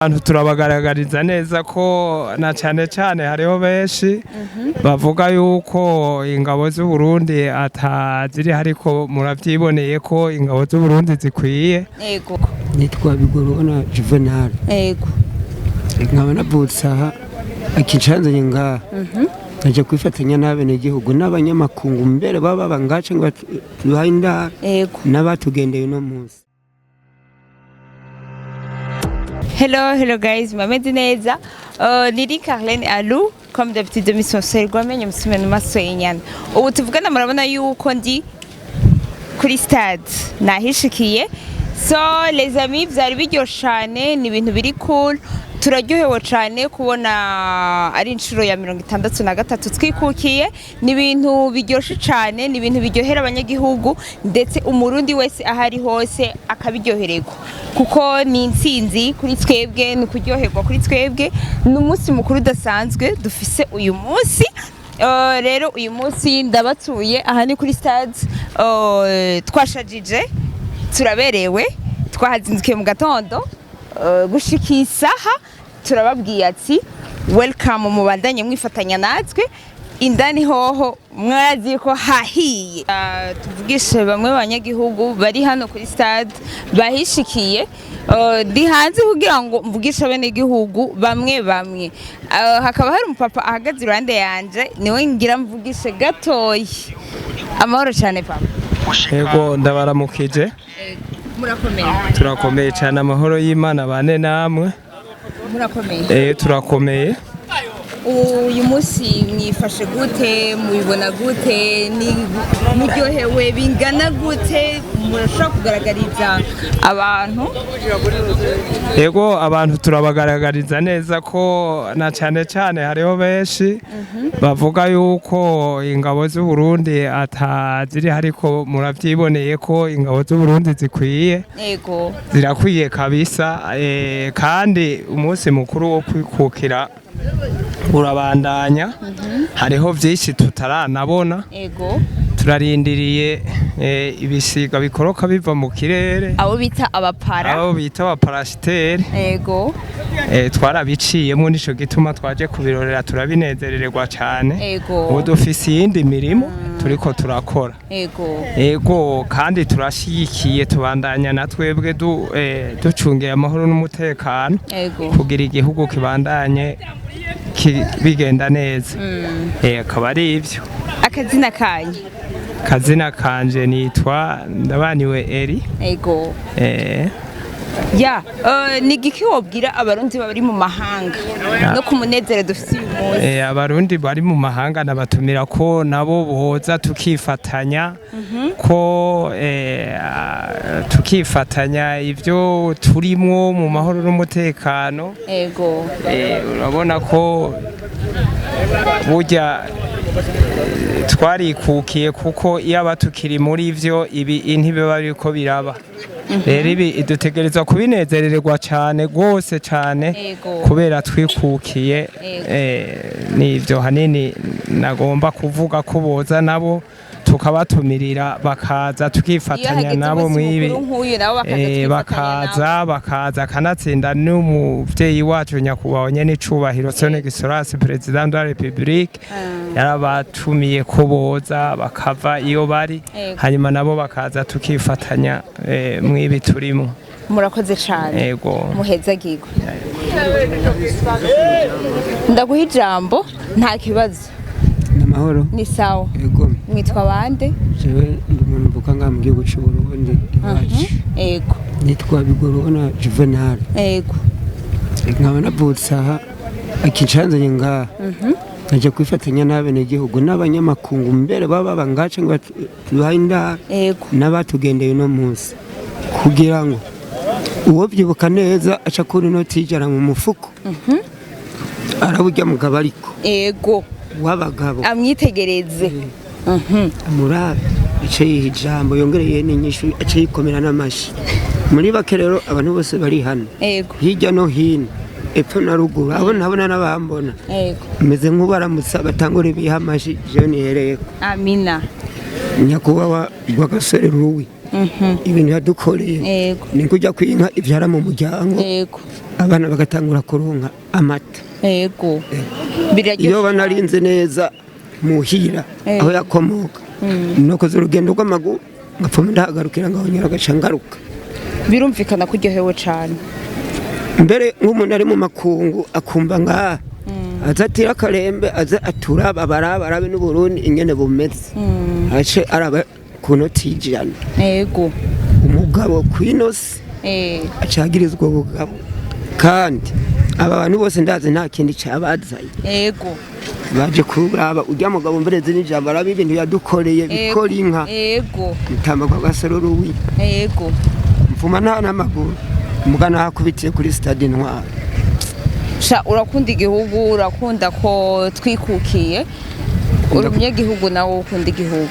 Abantu turabagaragariza neza ko na cyane cyane hariho benshi bavuga yuko ingabo z'u Burundi ataziri ariko muravyiboneye ko ingabo z'u Burundi zikwiye. Yego. Nitwa Bigorona Juvenal. Yego. Nkaba navutse aha akicanzanye ngaha. Naje kwifatanya n'abene Gihugu n'abanyamakungu mbere baba bangace ngo bahinda n'abatugendeye no munsi. Hello guys, mameze neza. Niri Carlene Alou, comme d'habitude de mission serwa menye musumene maso yenyana. Ubu tuvugana murabona yuko ndi kuri Stade nahishikiye. So les amis, byari biryoshane, ni ibintu biri cool. Turaryohewe cyane kubona ari inshuro ya 63 twikukiye, ni ibintu biryoshe cyane, ni ibintu biryohera abanyagihugu ndetse umurundi wese ahari hose akabiryohererwa kuko ni intsinzi kuri twebwe, ni kuryoherwa kuri twebwe, n'umunsi mukuru udasanzwe dufise uyu munsi. Rero uyu munsi ndabatuye aha ni kuri Stade, twashajije turaberewe, twahazindukiye mu gatondo gushika isaha turababwiye ati welcome mubandanye mwifatanya natwe indani hoho mwazi ko hahiye. Tuvugishe bamwe banyagihugu bari hano kuri Stade bahishikiye, ndi hanze kugira ngo mvugishe abene Gihugu bamwe hakaba hari umupapa ahagaze iruhande yanje niwe ngira mvugishe gatoyi. Amahoro cyane papa. Yego ndabaramukije. Murakomeye. Turakomeye cyane, amahoro y'Imana bane namwe. Murakomeye. Turakomeye. Uyu munsi mwifashe gute, mubibona gute, ni muryohewe bingana gute, murashobora kugaragariza abantu? Yego abantu turabagaragariza neza ko na cyane cyane hariho benshi bavuga yuko ingabo z'u Burundi ataziri ariko muravyiboneye ko ingabo z'u Burundi zikwiye. Yego. Zirakwiye kabisa, kandi umunsi mukuru wo kwikukira urabandanya. Hariho byinshi tutaranabona. Yego. Turarindiriye ibisiga bikoroka biva mu kirere, abo bita abaparasiteri. Yego. Twarabiciyemo nico gituma twaje kubirorera, turabinezererwa cyane. Yego. Ubu dufise iyindi mirimo turiko turakora. Yego kandi turashigikiye, tubandanya na twebwe ducungeye amahoro n'umutekano kugira igihugu kibandanye bigenda neza. Akaba ari ivyo. Akazina kanye? Kazina kanje nitwa Ndabaniwe Eri. Yego. Ni giki wobwira abarundi bari mu mahanga no ku munezero dufite uyu munsi? Abarundi bari mu mahanga nabatumira ko nabo boza tukifatanya, ko tukifatanya ivyo turimo mu mahoro n'umutekano. Yego. Urabona ko burya twarikukiye kuko iyo abatukiri muri ivyo ibi intibe bariko biraba. Rero ibi dutegerezwa kubinezererwa cyane rwose cyane kubera twikukiye. Nivyo hanini nagomba kuvuga ko boza nabo tukabatumirira bakaza tukifatanya nabo mwibi, bakaza kanatsinda n'umuvyeyi wacu nyakubahwa nyene icubahiro Son Excellence President de la République yarabatumiye ko boza bakava iyo bari, hanyuma nabo bakaza tukifatanya mwibi turimo. Murakoze cyane. Yego. Muheza gigo. Ndaguha ijambo nta kibazo. Namahoro. Ni sawa. Yego. Mwitwa bande? Jewe ndi umuntu mvuka nga mu gihugu cy'u Burundi iwacu. Yego. Nitwa Bigorona Juvenal. Yego. Nkaba navutse aha akicanzanye ngaha. Naje kwifatanya n'abene Gihugu n'abanyamakungu mbere baba bangace ngo bahinda n'abatugendeye no munsi kugira ngo uwo byibuka neza aca kuri inoti y'ijana mu mufuko araburya mugabo ariko. Yego. Wabagabo amwitegereze. Murabe ico yijambo yongereye n'inyishu ace yikomera n'amashi. Muri bake rero abantu bose bari hano. Yego. Hirya no hino epfo na ruguru abona n'abambona. Yego. Meze nk'ubaramutsa batangura ibihamashi je nihereyeko. Amina. Nyakubahwa Rwagasore Ruwi ibintu yadukoreye ni kujya kwinka ibyara mu muryango abana bagatangura kuronka amata iyo banarinze neza muhira aho yakomoka nuko z'urugendo rw'amaguru ngapfuma ndahagarukira ngahonyera agaca ngaruka birumvikana kuryohewe cyane mbere nk'umuntu ari mu makungu akumva ngaha azatira akarembe aza aturaba barabe n'uburundi ingene bumeze ace araba kunoti y'ijana umugabo kwinosi acagirizwa ubugabo kandi aba bantu bose ndazi nta kindi cabazaye baje kuraba urya mugabo mbereze n'ijambo arabe ibintu yadukoreye bikora inka mutambagwa gasororowi mvuma nta n'amaguru mugana hakubitiye kuri Stade Intwari urakunda igihugu urakunda ko twikukiye uri umunyagihugu nawe ukunda igihugu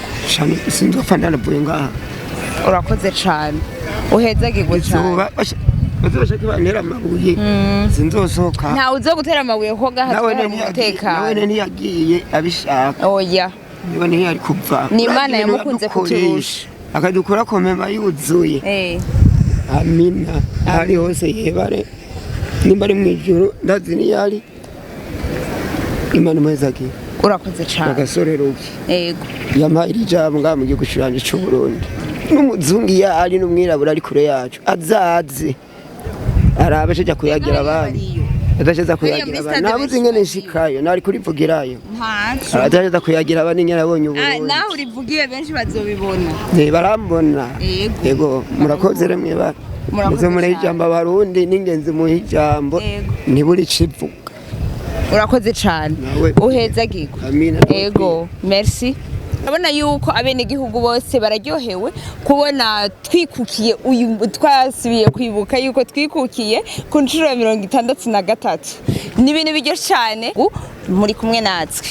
sinzopfa ndanavuye ngaha urakoze cyane uhezagirwe cyane bazobashaka bantera amabuye sinzosohoka ntawe uzo gutera amabuye ko gaha twari umutekano nawe ntiyagiye abishaka oya niba ntiyari kuva ni Imana yamukunze kuturusha akadukura ko mema yuzuye amina ari hose yebare nimba ari mwijuru ndazi niyari Imana mwezaki urakoze cyane agasoreruki yampaye ijambo ngaha mu gihugu cyanje cy'u Burundi n'umuzungu yari n'umwirabura ari kure yacu azaze arabe cyo kuyagira abandi adasheza kuyagira abandi nabuze ingene nshikayo nari kurivugirayo adasheza kuyagira abandi nyara abonye uburundi naho urivugiye benshi bazobibona barambona yego murakoze remwe ba muze muri ijambo abarundi n'ingenzi mu ijambo ntiburi civuga urakoze cyane uhezagirwe yego merci abona yuko abene gihugu bose bararyohewe kubona twikukiye uyu twasubiye kwibuka yuko twikukiye ku nshuro ya 63 ni ibintu biryo cyane muri kumwe natwe